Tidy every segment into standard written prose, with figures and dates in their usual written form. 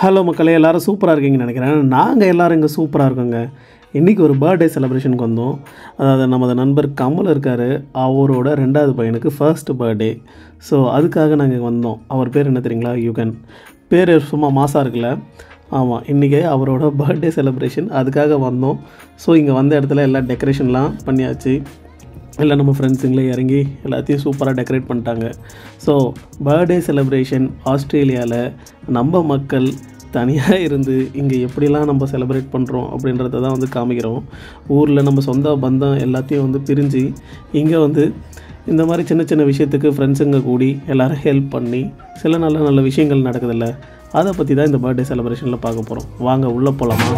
Hello மக்களே, எல்லோரும் சூப்பராக இருக்கீங்கன்னு நினைக்கிறேன். நாங்கள் எல்லோரும் இங்கே சூப்பராக இருக்கோங்க. இன்றைக்கி ஒரு பர்த்டே செலிப்ரேஷனுக்கு வந்தோம். அதாவது நமது நண்பர் கமல் இருக்கார், அவரோட 2வது பையனுக்கு ஃபர்ஸ்ட் பர்த்டே. ஸோ அதுக்காக நாங்கள் வந்தோம். அவர் பேர் என்ன தெரியுங்களா? யுகன். பேர் சும்மா மாசாக இருக்குல்ல? ஆமாம், இன்றைக்கி அவரோட பர்த்டே செலிப்ரேஷன், அதுக்காக வந்தோம். ஸோ இங்கே வந்த இடத்துல எல்லாம் டெக்கரேஷன்லாம் பண்ணியாச்சு. எல்லாம் நம்ம ஃப்ரெண்ட்ஸுங்களே இறங்கி எல்லாத்தையும் சூப்பராக டெக்கரேட் பண்ணிட்டாங்க. ஸோ பர்த்டே செலிப்ரேஷன் ஆஸ்திரேலியாவில் நம்ம மக்கள் தனியாக இருந்து இங்கே எப்படிலாம் நம்ம செலிப்ரேட் பண்ணுறோம் அப்படின்றத தான் வந்து காமிக்கிறோம். ஊரில் நம்ம சொந்த பந்தம் எல்லாத்தையும் வந்து பிரிஞ்சு இங்கே வந்து இந்த மாதிரி சின்ன சின்ன விஷயத்துக்கு ஃப்ரெண்ட்ஸுங்க கூடி எல்லோரும் ஹெல்ப் பண்ணி சில நல்ல நல்ல விஷயங்கள் நடக்குதில்ல, அதை பற்றி தான் இந்த பர்த்டே செலிப்ரேஷனில் பார்க்க போகிறோம். வாங்க உள்ளே போகலாமா?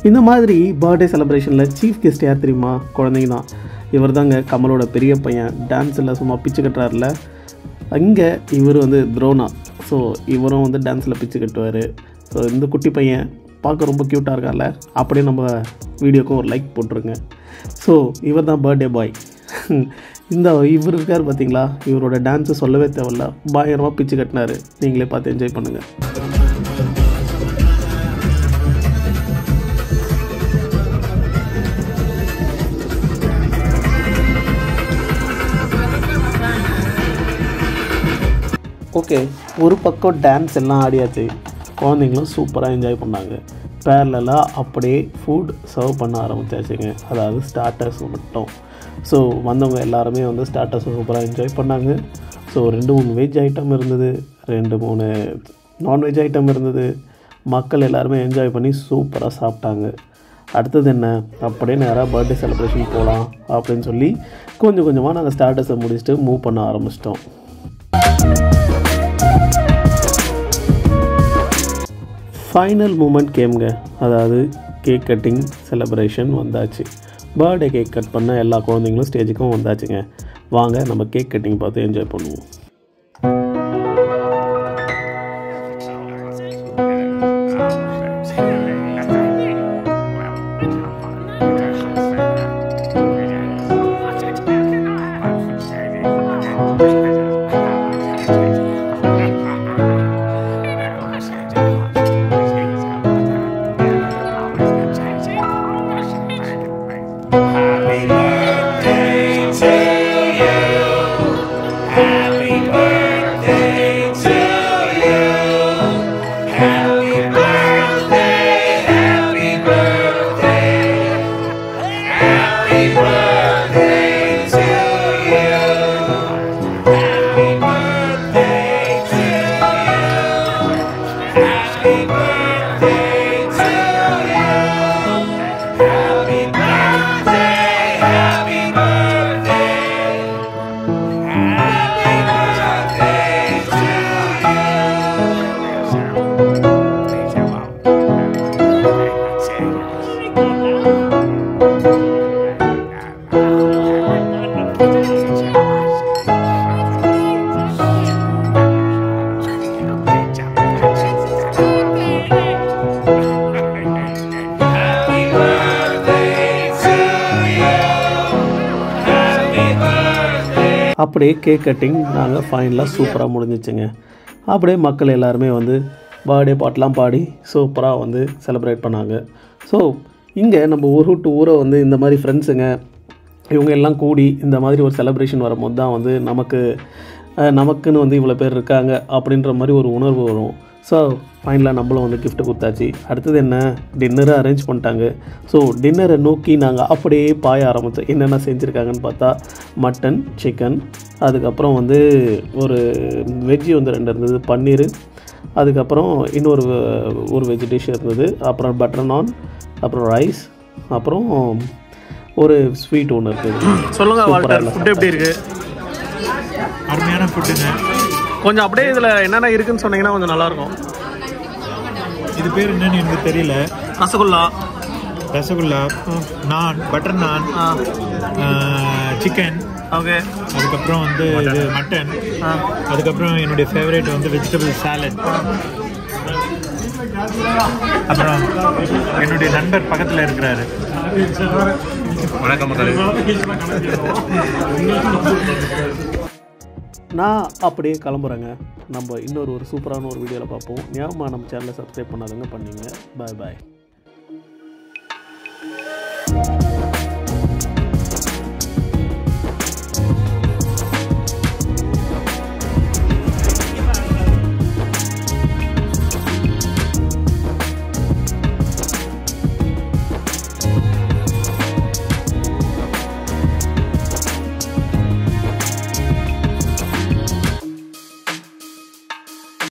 இந்த மாதிரி பர்த்டே செலிப்ரேஷனில் சீஃப் கெஸ்ட் யார் தெரியுமா? குழந்தைங்க தான். இவர் தாங்க கமலோட பெரிய பையன். டான்ஸில் சும்மா பிச்சு கட்டுறாருல, அங்கே இவர் வந்து துரோனா. ஸோ இவரும் வந்து டான்ஸில் பிச்சு கட்டுவார். ஸோ இந்த குட்டி பையன் பார்க்க ரொம்ப க்யூட்டாக இருக்கார்ல, அப்படியே நம்ம வீடியோக்கும் ஒரு லைக் போட்டுருங்க. ஸோ இவர் தான் பர்த்டே பாய். இவர் இருக்கார் பார்த்தீங்களா? இவரோட டான்ஸு சொல்லவே தேவையில்ல, பயங்கரமாக பிச்சு கட்டினார். நீங்களே பார்த்து என்ஜாய் பண்ணுங்கள். ஓகே, ஒரு பக்கம் டான்ஸ் எல்லாம் ஆடியாச்சு, குழந்தைங்களும் சூப்பராக என்ஜாய் பண்ணாங்க. பேரலெல்லாம் அப்படியே ஃபுட் சர்வ் பண்ண ஆரம்பித்தாச்சுங்க. அதாவது ஸ்டார்டர்ஸ் மட்டும். ஸோ வந்தவங்க எல்லாருமே வந்து ஸ்டார்டர்ஸ் சூப்பராக என்ஜாய் பண்ணாங்க. ஸோ 2-3 வெஜ் ஐட்டம் இருந்தது, 2-3 நான்வெஜ் ஐட்டம் இருந்தது. மக்கள் எல்லாருமே என்ஜாய் பண்ணி சூப்பராக சாப்பிட்டாங்க. அடுத்தது என்ன, அப்படியே நேராக பர்த்டே செலிப்ரேஷன் போகலாம் அப்படின்னு சொல்லி கொஞ்சம் கொஞ்சமாக நாங்கள் ஸ்டார்டர்ஸை முடிச்சுட்டு மூவ் பண்ண ஆரம்பிச்சிட்டோம். ஃபைனல் மூமெண்ட் கேம்ங்க. அதாவது கேக் கட்டிங் செலிப்ரேஷன் வந்தாச்சு. பர்த்டே கேக் கட் பண்ண எல்லா குழந்தைங்களும் ஸ்டேஜுக்கும் வந்தாச்சுங்க. வாங்க நம்ம கேக் கட்டிங் பார்த்து என்ஜாய் பண்ணுவோம். அப்படியே கேக் கட்டிங் நாங்கள் ஃபைனலாக சூப்பராக முடிஞ்சிச்சுங்க. அப்படியே மக்கள் எல்லாருமே வந்து பர்த்டே பாட்டெலாம் பாடி சூப்பராக வந்து செலிப்ரேட் பண்ணாங்க. ஸோ இங்கே நம்ம ஊர் விட்டு ஊரை வந்து இந்த மாதிரி ஃப்ரெண்ட்ஸுங்க இவங்க எல்லாம் கூடி இந்த மாதிரி ஒரு செலிப்ரேஷன் வரும்போது தான் வந்து நமக்குன்னு வந்து இவ்வளோ பேர் இருக்காங்க அப்படின்ற மாதிரி ஒரு உணர்வு வரும். ஸோ ஃபைனலாக நம்மளும் வந்து கிஃப்ட்டு கொடுத்தாச்சு. அடுத்தது என்ன, டின்னரை அரேஞ்ச் பண்ணிட்டாங்க. ஸோ டின்னரை நோக்கி நாங்கள் அப்படியே பாய ஆரம்பித்தோம். என்னென்ன செஞ்சுருக்காங்கன்னு பார்த்தா மட்டன், சிக்கன், அதுக்கப்புறம் வந்து ஒரு வெஜ்ஜி வந்து 2 இருந்தது, பன்னீர், அதுக்கப்புறம் ஒரு வெஜ் டிஷ் இருந்தது, அப்புறம் பட்டர் நான், அப்புறம் ரைஸ், அப்புறம் ஒரு ஸ்வீட் ஒன்று இருக்குது. சொல்லுங்கள் வால்டர், ஃபுட்டு எப்படி இருக்குது? அருமையான ஃபுட்டுங்க. கொஞ்சம் அப்படியே இதில் என்னென்ன இருக்குதுன்னு சொன்னீங்கன்னா கொஞ்சம் நல்லாயிருக்கும். இது பேர் என்னன்னு எனக்கு தெரியல. ரசகுல்லா, நான், பட்டர் நான், சிக்கன், ஓகே, அதுக்கப்புறம் வந்து இது மட்டன், அதுக்கப்புறம் என்னுடைய ஃபேவரேட் வந்து வெஜிடபிள் சாலட், அப்புறம் என்னுடைய நண்பர் பக்கத்தில் இருக்கிறாரு. வணக்கம் மக்களே. நான் அப்படியே கிளம்புறேங்க. நம்ம இன்னொரு சூப்பரான ஒரு வீடியோவில் பார்ப்போம். ஞாபகமாக நம்ம சேனலை சப்ஸ்கிரைப் பண்ணாதவங்க பண்ணிங்க. பாய் பாய்.